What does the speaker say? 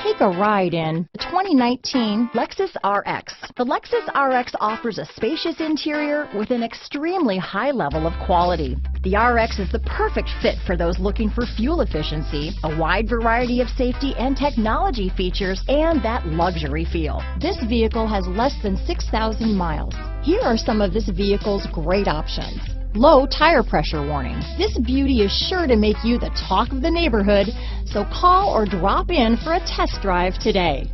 Take a ride in the 2019 Lexus RX. The Lexus RX offers a spacious interior with an extremely high level of quality. The RX is the perfect fit for those looking for fuel efficiency, a wide variety of safety and technology features, and that luxury feel. This vehicle has less than 6,000 miles. Here are some of this vehicle's great options. Low tire pressure warning. This beauty is sure to make you the talk of the neighborhood, so call or drop in for a test drive today.